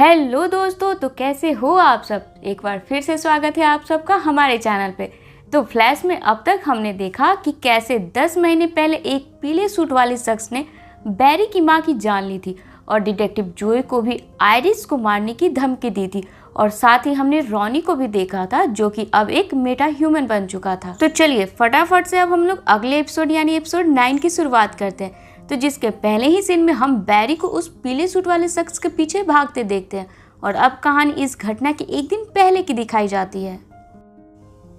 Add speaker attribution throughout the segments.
Speaker 1: Hello दोस्तों, तो कैसे हो आप सब। एक बार फिर से स्वागत है आप सबका हमारे चैनल पे। तो फ्लैश में अब तक हमने देखा कि कैसे 10 महीने पहले एक पीले सूट वाले शख्स ने बैरी की मां की जान ली थी और डिटेक्टिव जोए को भी आयरिस को मारने की धमकी दी थी। और साथ ही हमने रॉनी को भी देखा था जो कि अब एक मेटा ह्यूमन बन चुका था। तो चलिए फटाफट से अब हम लोग अगले एपिसोड यानी एपिसोड 9 की शुरुआत करते हैं। तो जिसके पहले ही सीन में हम बैरी को उस पीले सूट वाले शख्स के पीछे भागते देखते हैं और अब कहानी इस घटना के एक दिन पहले की दिखाई जाती है,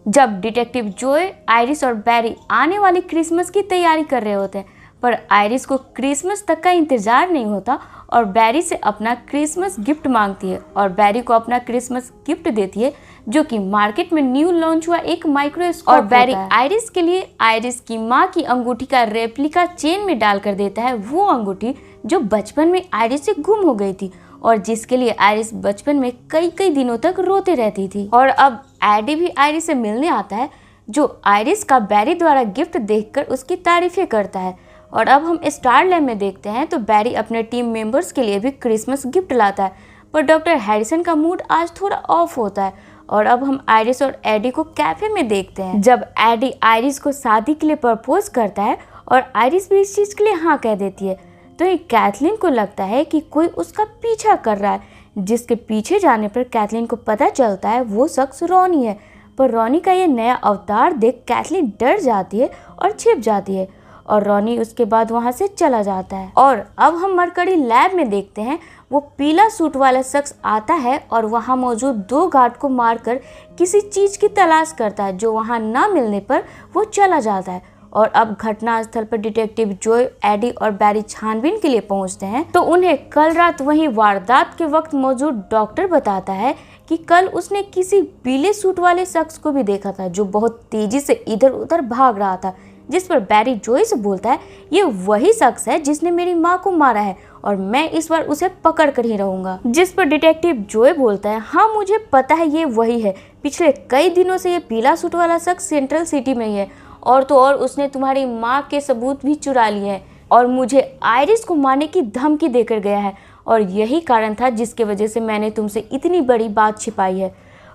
Speaker 1: जब डिटेक्टिव जोए, आयरिस और बैरी आने वाली क्रिसमस की तैयारी कर रहे होते हैं। पर आयरिस को क्रिसमस तक का इंतजार नहीं होता और बैरी से अपना क्रिसमस गिफ्ट मांगती है और बैरी को अपना क्रिसमस गिफ्ट देती है जो कि मार्केट में न्यू लॉन्च हुआ एक माइक्रोस्कोप। और बैरी आयरिस के लिए आयरिस की मां की अंगूठी का रेप्लिका चेन में डालकर देता है, वो अंगूठी जो बचपन में आयरिस से गुम हो गई थी और जिसके लिए आयरिस बचपन में कई दिनों तक रोते रहती थी। और अब एडी भी आयरिस से मिलने आता है जो आयरिस का बैरी द्वारा गिफ्ट देखकर उसकी तारीफें करता है। और अब हम स्टार लैब में देखते हैं तो बैरी अपने टीम मेंबर्स के लिए भी क्रिसमस गिफ्ट लाता है, पर डॉक्टर हैरिसन का मूड आज थोड़ा ऑफ होता है। और अब हम आयरिस और एडी को कैफे में देखते हैं जब एडी आयरिस को शादी के लिए प्रपोज करता है और आयरिस भी इस चीज के लिए हाँ कह देती है। तो ये कैथलीन को लगता है कि कोई उसका पीछा कर रहा है, जिसके पीछे जाने पर कैथलीन को पता चलता है वो शख्स रॉनी है। पर रॉनी का ये नया अवतार देख कैथलीन डर जाती है और छिप जाती है और रॉनी उसके बाद वहां से चला जाता है। और अब हम मरकरी लैब में देखते हैं वो पीला सूट वाला शख्स आता है और वहां मौजूद 2 गार्ड को मारकर किसी चीज की तलाश करता है, जो वहां ना मिलने पर वो चला जाता है। और अब घटना स्थल पर डिटेक्टिव जोए, एडी और बैरी छानबीन के लिए पहुंचते हैं तो उन्हें कल रात वहीं वारदात के वक्त मौजूद डॉक्टर बताता है कि कल उसने किसी पीले सूट वाले शख्स को भी देखा था जो बहुत तेजी से इधर उधर भाग रहा था। जिस पर बैरी जोए से बोलता है ये वही शख्स है जिसने मेरी माँ को मारा है और मैं इस बार उसे पकड़ कर ही रहूंगा। जिस पर डिटेक्टिव जोए बोलता है हाँ मुझे पता है ये वही है, पिछले कई दिनों से ये पीला सूट वाला शख्स सेंट्रल सिटी में ही है और तो और उसने तुम्हारी माँ के सबूत भी चुरा लिए हैं और मुझे आयरिस को मारने की धमकी देकर गया है और यही कारण था जिसके वजह से मैंने तुमसे इतनी बड़ी बात छिपाई है।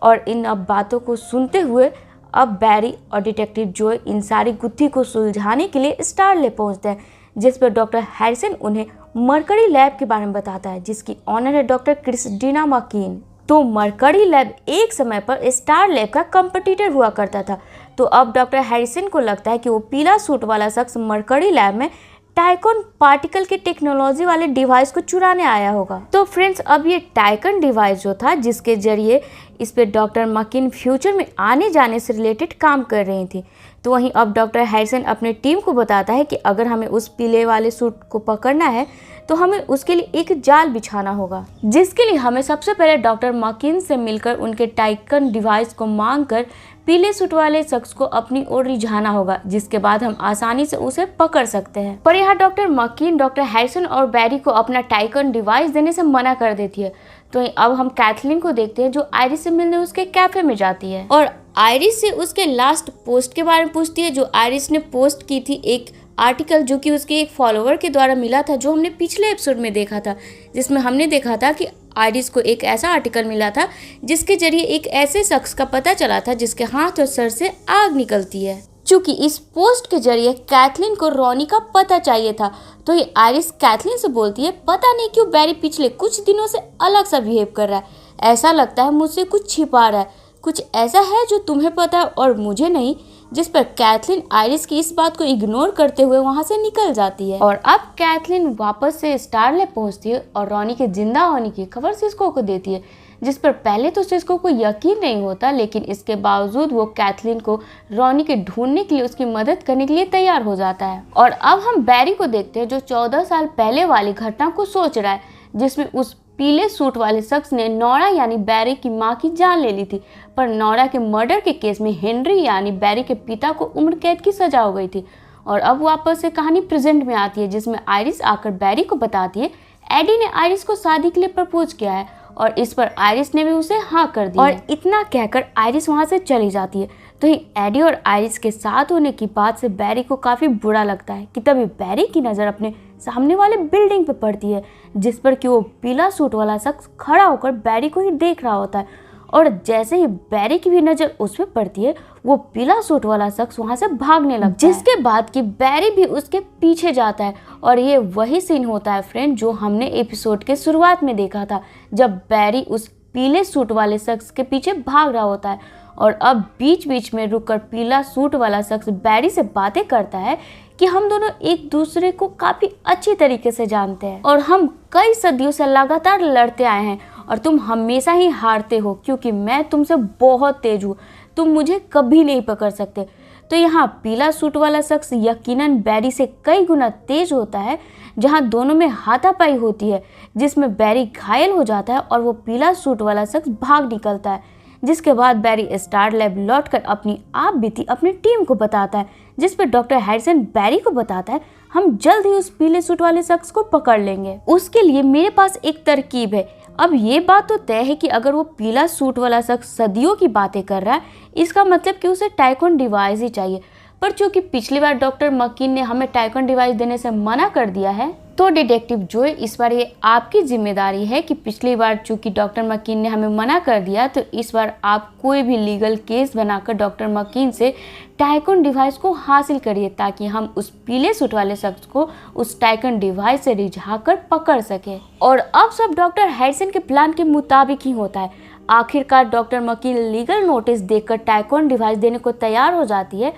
Speaker 1: और इन अब बातों को सुनते हुए अब बैरी और डिटेक्टिव जोए इन सारी गुत्थी को सुलझाने के लिए स्टार लैब पहुंचते हैं, जिस पर डॉक्टर हैरिसन उन्हें मरकरी लैब के बारे में बताता है जिसकी ऑनर है डॉक्टर क्रिस्टीना मकीन। तो मरकरी लैब एक समय पर स्टार लैब का कंपटीटर हुआ करता था। तो अब डॉक्टर हैरिसन को लगता है कि वो पीला सूट वाला शख्स मरकरी लैब में टाइकन पार्टिकल के टेक्नोलॉजी वाले डिवाइस को चुराने आया होगा। तो फ्रेंड्स अब ये टाइकन डिवाइस जो था जिसके जरिए इस पे डॉक्टर मकीन फ्यूचर में आने जाने से रिलेटेड काम कर रही थी। तो वहीं अब डॉक्टर हैरिसन अपने टीम को बताता है कि अगर हमें उस पीले वाले सूट को पकड़ना है तो हमें उसके लिए एक जाल बिछाना होगा, जिसके लिए हमें सबसे पहले डॉक्टर मकीन से मिलकर उनके टाइकन डिवाइस को मांगकर पीले सूट वाले शख्स को अपनी ओर रिझाना होगा, जिसके बाद हम आसानी से उसे पकड़ सकते हैं। पर यहाँ डॉक्टर मकीन डॉक्टर हैरिसन और बैरी को अपना टाइकन डिवाइस देने से मना कर देती है। तो अब हम कैथलीन को देखते हैं जो आयरिस से मिलने उसके कैफे में जाती है और आयरिस से उसके लास्ट पोस्ट के बारे में पूछती है जो आयरिस ने पोस्ट की थी, एक आर्टिकल जो कि उसके एक फॉलोवर के द्वारा मिला था, जो हमने पिछले एपिसोड में देखा था, जिसमें हमने देखा था कि आयरिस को एक ऐसा आर्टिकल मिला था जिसके जरिए एक ऐसे शख्स का पता चला था जिसके हाथ और सर से आग निकलती है। चूंकि इस पोस्ट के जरिए कैथलीन को रॉनी का पता चाहिए था, तो ये आयरिस कैथलीन से बोलती है पता नहीं क्यों बैरी पिछले कुछ दिनों से अलग सा बिहेव कर रहा है, ऐसा लगता है मुझसे कुछ छिपा रहा है, कुछ ऐसा है जो तुम्हें पता है और मुझे नहीं। जिस पर कैथलीन आयरिस की इस बात को इग्नोर करते हुए वहां से निकल जाती है। और अब कैथलीन वापस से स्टार लैब पहुंचती है और रॉनी के जिंदा होने की खबर सिस्को को देती है, जिस पर पहले तो सिस्को को यकीन नहीं होता, लेकिन इसके बावजूद वो कैथलीन को रॉनी के ढूंढने के लिए उसकी मदद करने के लिए तैयार हो जाता है। और अब हम बैरी को देखते हैं जो 14 साल पहले वाली घटना को सोच रहा है, जिसमें उस पीले सूट वाले शख्स ने नोरा यानी बैरी की मां की जान ले ली थी। पर नोरा के मर्डर के केस में हेनरी यानी बैरी के पिता को उम्र कैद की सजा हो गई थी। और अब वापस से कहानी प्रेजेंट में आती है, जिसमें आयरिस आकर बैरी को बताती है एडी ने आयरिस को शादी के लिए प्रपोज किया है और इस पर आयरिस ने भी उसे हाँ कर दिया और इतना कहकर आयरिस वहां से चली जाती है। तो ही एडी और आयरिस के साथ होने की बात से बैरी को काफी बुरा लगता है कि तभी बैरी की नजर अपने सामने वाले बिल्डिंग पे पड़ती है, जिस पर कि वो पीला सूट वाला शख्स खड़ा होकर बैरी को ही देख रहा होता है। और जैसे ही बैरी की भी नजर उस पर पड़ती है, वो पीला सूट वाला शख्स वहां से भागने लगता है, जिसके बाद कि बैरी भी उसके पीछे जाता है। और ये वही सीन होता है फ्रेंड जो हमने एपिसोड के शुरुआत में देखा था, जब बैरी उस पीले सूट वाले शख्स के पीछे भाग रहा होता है। और अब बीच बीच में रुककर पीला सूट वाला शख्स बैरी से बातें करता है कि हम दोनों एक दूसरे को काफी अच्छी तरीके से जानते हैं और हम कई सदियों से लगातार लड़ते आए हैं और तुम हमेशा ही हारते हो क्योंकि मैं तुमसे बहुत तेज हूँ, तुम मुझे कभी नहीं पकड़ सकते। तो यहाँ पीला सूट वाला शख्स यकीनन बैरी से कई गुना तेज होता है, जहाँ दोनों में हाथापाई होती है, जिसमें बैरी घायल हो जाता है और वो पीला सूट वाला शख्स भाग निकलता है। जिसके बाद बैरी स्टार लैब लौटकर अपनी आप बीती अपनी टीम को बताता है, जिस पर डॉक्टर हैरिसन बैरी को बताता है हम जल्द ही उस पीले सूट वाले शख्स को पकड़ लेंगे। उसके लिए मेरे पास एक तरकीब है। अब ये बात तो तय है कि अगर वो पीला सूट वाला शख्स सदियों की बातें कर रहा है, इसका मतलब कि उसे टाइकोन डिवाइस ही चाहिए। पर चूंकि पिछली बार डॉक्टर मकीन ने हमें टाइकोन डिवाइस देने से मना कर दिया है, तो डिटेक्टिव जोय इस बार ये आपकी जिम्मेदारी है कि पिछली बार चूंकि डॉक्टर मकीन ने हमें मना कर दिया, तो इस बार आप कोई भी लीगल केस बनाकर डॉक्टर मकीन से टाइकोन डिवाइस को हासिल करिए, ताकि हम उस पीले सूट वाले शख्स को उस टाइकोन डिवाइस से रिझाकर पकड़ सके। और अब सब डॉक्टर हैरिसन के प्लान के मुताबिक ही होता है। आखिरकार डॉक्टर मकीन लीगल नोटिस देखकर टाइकोन डिवाइस देने को तैयार हो जाती है।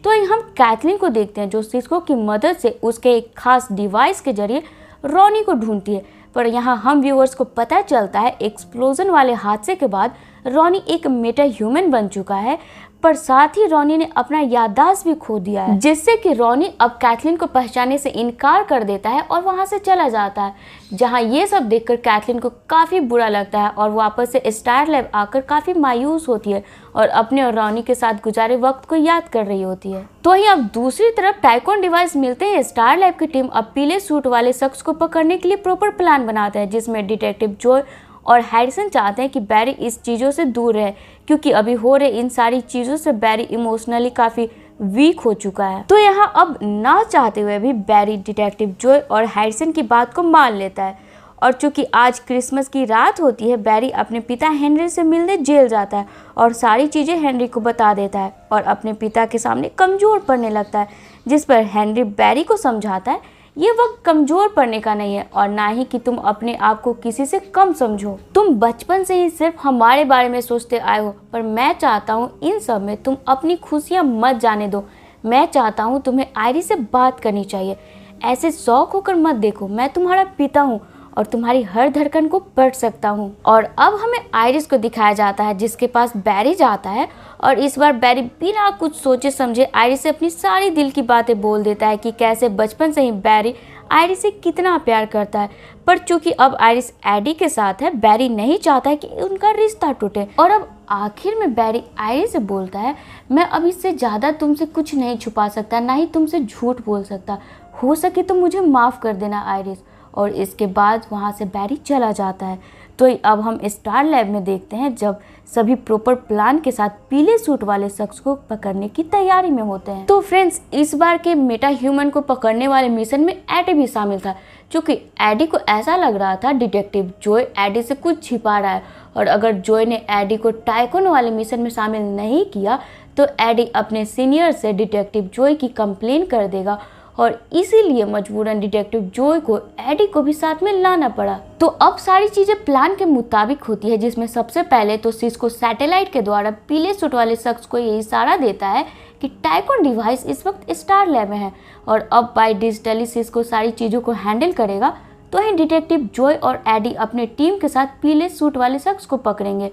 Speaker 1: तो हम कैथलीन को देखते हैं जो सिस्को की मदद से उसके एक खास डिवाइस के जरिए रॉनी को ढूंढती है। पर यहाँ हम व्यूअर्स को पता चलता है एक्सप्लोजन वाले हादसे के बाद रॉनी एक मेटा ह्यूमन बन चुका है, पर साथ ही रॉनी ने अपना याददाश्त भी खो दिया है, जिससे कि रॉनी अब कैथलीन को पहचानने से इनकार कर देता है और वहां से चला जाता है। जहां ये सब देखकर कैथलीन को काफी बुरा लगता है और वापस से स्टार लैब आकर काफी मायूस होती है और अपने और रॉनी के साथ गुजारे वक्त को याद कर रही होती है। तो वहीं अब दूसरी तरफ टाइकोन डिवाइस मिलते हैं, स्टार लैब की टीम अब पीले सूट वाले शख्स को पकड़ने के लिए प्रॉपर प्लान बनाता है, जिसमें डिटेक्टिव जोय और हैरिसन चाहते हैं कि बैरी इस चीज़ों से दूर रहे, क्योंकि अभी हो रहे इन सारी चीज़ों से बैरी इमोशनली काफ़ी वीक हो चुका है। तो यहाँ अब ना चाहते हुए भी बैरी डिटेक्टिव जोय और हैरिसन की बात को मान लेता है। और चूंकि आज क्रिसमस की रात होती है, बैरी अपने पिता हेनरी से मिलने जेल जाता है और सारी चीज़ें हेनरी को बता देता है और अपने पिता के सामने कमज़ोर पड़ने लगता है, जिस पर हेनरी बैरी को समझाता है ये वक्त कमजोर पड़ने का नहीं है और ना ही कि तुम अपने आप को किसी से कम समझो। तुम बचपन से ही सिर्फ हमारे बारे में सोचते आए हो, पर मैं चाहता हूँ इन सब में तुम अपनी खुशियाँ मत जाने दो। मैं चाहता हूँ तुम्हें आयरिस से बात करनी चाहिए। ऐसे शौक होकर मत देखो, मैं तुम्हारा पिता हूँ और तुम्हारी हर धड़कन को पढ़ सकता हूँ। और अब हमें आयरिस को दिखाया जाता है, जिसके पास बैरी जाता है और इस बार बैरी बिना कुछ सोचे समझे आयरिस से अपनी सारी दिल की बातें बोल देता है कि कैसे बचपन से ही बैरी आयरिस से कितना प्यार करता है। पर चूंकि अब आयरिस एडी के साथ है, बैरी नहीं चाहता है कि उनका रिश्ता टूटे। और अब आखिर में बैरी आयरिस से बोलता है मैं अब इससे ज़्यादा तुमसे कुछ नहीं छुपा सकता, ना ही तुमसे झूठ बोल सकता। हो सके तो मुझे माफ़ कर देना आयरिस। और इसके बाद वहाँ से बैरी चला जाता है। तो अब हम स्टार लैब में देखते हैं जब सभी प्रॉपर प्लान के साथ पीले सूट वाले शख्स को पकड़ने की तैयारी में होते हैं। तो फ्रेंड्स, इस बार के मेटा ह्यूमन को पकड़ने वाले मिशन में एडी भी शामिल था, क्योंकि एडी को ऐसा लग रहा था डिटेक्टिव जोय एडी से कुछ छिपा रहा है और अगर जोय ने एडी को टाइकोन वाले मिशन में शामिल नहीं किया तो एडी अपने सीनियर से डिटेक्टिव जोय की कंप्लेन कर देगा और इसीलिए मजबूरन डिटेक्टिव जोय को एडी को भी साथ में लाना पड़ा। तो अब सारी चीजें प्लान के मुताबिक होती है, जिसमें सबसे पहले तो सिस्को सैटेलाइट के द्वारा पीले सूट वाले शख्स को ये इशारा देता है कि टाइकोन डिवाइस इस वक्त स्टार लैब में है और अब बाय डिजिटली सिस्को सारी चीजों को हैंडल करेगा। तो ही डिटेक्टिव जोय और एडी अपने टीम के साथ पीले सूट वाले शख्स को पकड़ेंगे।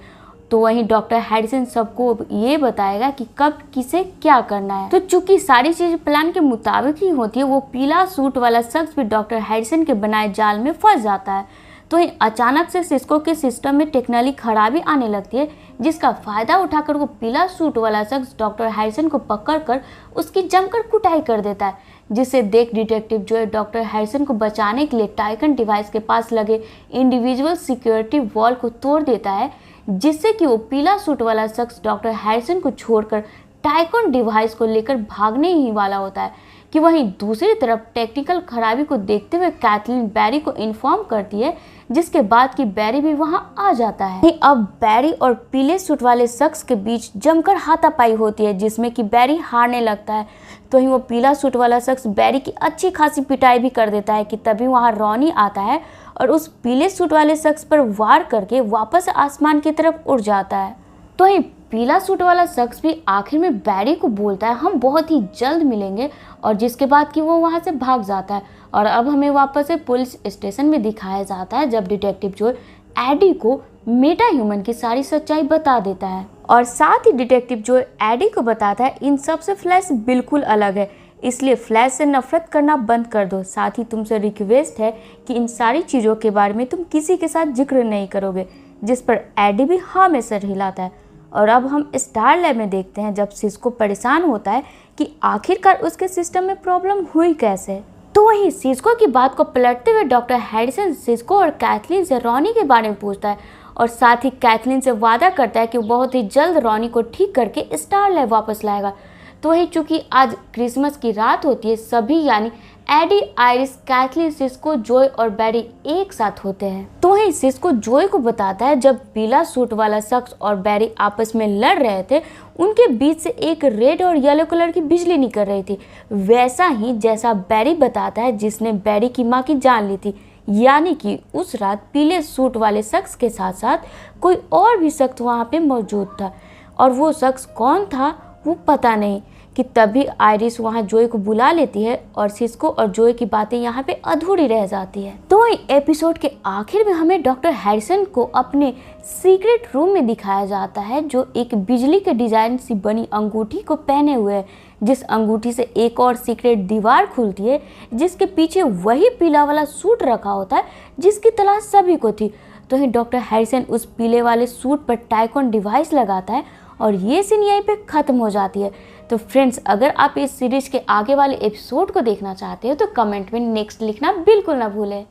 Speaker 1: तो वहीं डॉक्टर हैरिसन सबको ये बताएगा कि कब किसे क्या करना है। तो चूंकि सारी चीजें प्लान के मुताबिक ही होती है, वो पीला सूट वाला शख्स भी डॉक्टर हैरिसन के बनाए जाल में फंस जाता है। तो ही अचानक से सिस्को के सिस्टम में टेक्निकली खराबी आने लगती है, जिसका फायदा उठाकर वो पीला सूट वाला शख्स डॉक्टर हैरिसन को पकड़कर उसकी जमकर कुटाई कर देता है, जिसे देख डिटेक्टिव जो डॉक्टर हैरिसन को बचाने के लिए टाइकोन डिवाइस के पास लगे इंडिविजुअल सिक्योरिटी वॉल को तोड़ देता है, जिससे कि वो पीला सूट वाला शख्स डॉक्टर हैरिसन को छोड़कर टाइकोन डिवाइस को लेकर भागने ही वाला होता है। कि वहीं दूसरी तरफ टेक्निकल खराबी को देखते हुए कैथलीन बैरी को इन्फॉर्म करती है, जिसके बाद कि बैरी भी वहां आ जाता है। अब बैरी और पीले सूट वाले शख्स के बीच जमकर हाथापाई होती है, जिसमें कि बैरी हारने लगता है। तो ही वो पीला सूट वाला शख्स बैरी की अच्छी खासी पिटाई भी कर देता है कि तभी वहां रॉनी आता है और उस पीले सूट वाले शख्स पर वार करके वापस आसमान की तरफ उड़ जाता है। तो ही पीला सूट वाला शख्स भी आखिर में बैरी को बोलता है हम बहुत ही जल्द मिलेंगे, और जिसके बाद कि वो वहां से भाग जाता है। और अब हमें वापस से पुलिस स्टेशन में दिखाया जाता है, जब डिटेक्टिव जो एडी को मेटा ह्यूमन की सारी सच्चाई बता देता है, और साथ ही डिटेक्टिव जो एडी को बताता है इन सब से फ्लैश बिल्कुल अलग है, इसलिए फ्लैश से नफरत करना बंद कर दो। साथ ही तुमसे रिक्वेस्ट है कि इन सारी चीज़ों के बारे में तुम किसी के साथ जिक्र नहीं करोगे, जिस पर एडी भी हाँ में सर हिलाता है। और अब हम स्टार लैब में देखते हैं, जब सिस्को परेशान होता है कि आखिरकार उसके सिस्टम में प्रॉब्लम हुई कैसे। तो वहीं सिस्को की बात को पलटते हुए डॉक्टर हैरिसन सिस्को और कैथलीन से रॉनी के बारे में पूछता है, और साथ ही कैथलीन से वादा करता है कि वो बहुत ही जल्द रॉनी को ठीक करके स्टार लैब वापस लाएगा। तो वही चूंकि आज क्रिसमस की रात होती है, सभी यानी Eddie, Iris, Kathleen, Cisco, Joy और बैरी एक साथ होते हैं। तो वही सिस्को जॉय को बताता है जब पीला सूट वाला शख्स और बैरी आपस में लड़ रहे थे, उनके बीच से एक रेड और येलो कलर की बिजली निकल रही थी, वैसा ही जैसा बैरी बताता है जिसने बैरी की माँ की जान ली थी। यानी कि उस रात पीले सूट वाले शख्स के साथ साथ कोई और भी शख्स वहाँ पे मौजूद था, और वो शख्स कौन था वो पता नहीं। कि तभी आइरिस वहाँ जॉय को बुला लेती है और सिस्को और जॉय की बातें यहाँ पे अधूरी रह जाती है। तो वही एपिसोड के आखिर में हमें डॉक्टर हैरिसन को अपने सीक्रेट रूम में दिखाया जाता है, जो एक बिजली के डिजाइन सी बनी अंगूठी को पहने हुए है, जिस अंगूठी से एक और सीक्रेट दीवार खुलती है, जिसके पीछे वही पीला वाला सूट रखा होता है जिसकी तलाश सभी को थी। तो ही डॉक्टर हैरिसन उस पीले वाले सूट पर टाइकॉन डिवाइस लगाता है, और ये सीन यहीं पे ख़त्म हो जाती है। तो फ्रेंड्स, अगर आप इस सीरीज़ के आगे वाले एपिसोड को देखना चाहते हो तो कमेंट में नेक्स्ट लिखना बिल्कुल ना भूलें।